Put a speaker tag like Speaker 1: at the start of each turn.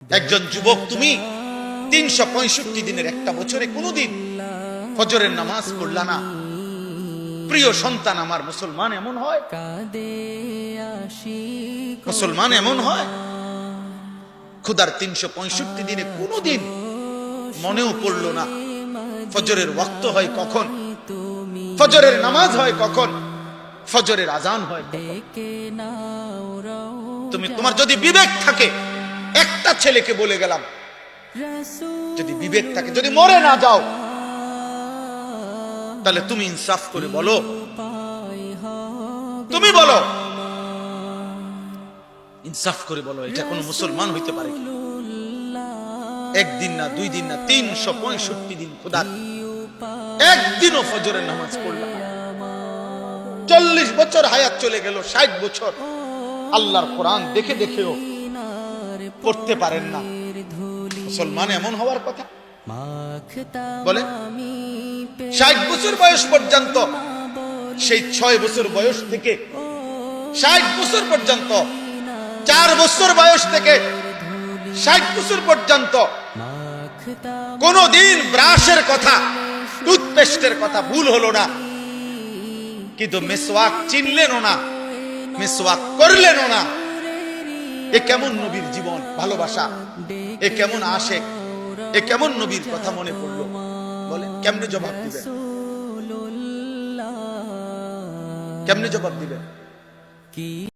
Speaker 1: একজন যুবক, তুমি ৩৬৫ দিনের একটা বছরে কোনোদিন ফজরের নামাজ পড়লা না। প্রিয় সন্তান আমার, মুসলমান এমন হয়, মুসলমান এমন হয় খোদার ৩৬৫ দিনে কোনোদিন মনেও পড়লো না ফজরের ওয়াক্ত হয় কখন, ফজরের নামাজ হয় কখন, ফজরের আজান হয় কখন। তুমি তোমার যদি বিবেক থাকে, একটা ছেলেকে বলে গেলাম, যদি বিবেক থাকে, যদি মরে না যাও, তাহলে তুমি ইনসাফ করে বলো, তুমি বলো, ইনসাফ করে বলো, এটা কোন মুসলমান হইতে পারে কি? একদিন না, 2 দিন না, ৩৬৫ দিন খোদা একদিনও ফজরের নামাজ পড়লাম। 40 বছর হায়াত চলে গেল, 60 বছর আল্লাহর কোরআন দেখে দেখেও পড়তে পারেন না। মুসলমান এমন হওয়ার কথা বলে? 60 বছর বয়স পর্যন্ত, সেই 6 বছর বয়স থেকে 60 বছর পর্যন্ত, 4 বছর বয়স থেকে 60 বছর পর্যন্ত কোনদিন ব্রাশের কথা, টুথপেস্টের কথা ভুল হলো না, কিন্তু মেসওয়াক চিনলেনও না, মেসওয়াক করলেনও না। এ কেমন নবীর জীবন, ভালোবাসা, এ কেমন আশেক, এ কেমন নবীর কথা মনে পড়লো? বলেন, কেমনে জবাব দিবেন? কেমনে জবাব দিবেন?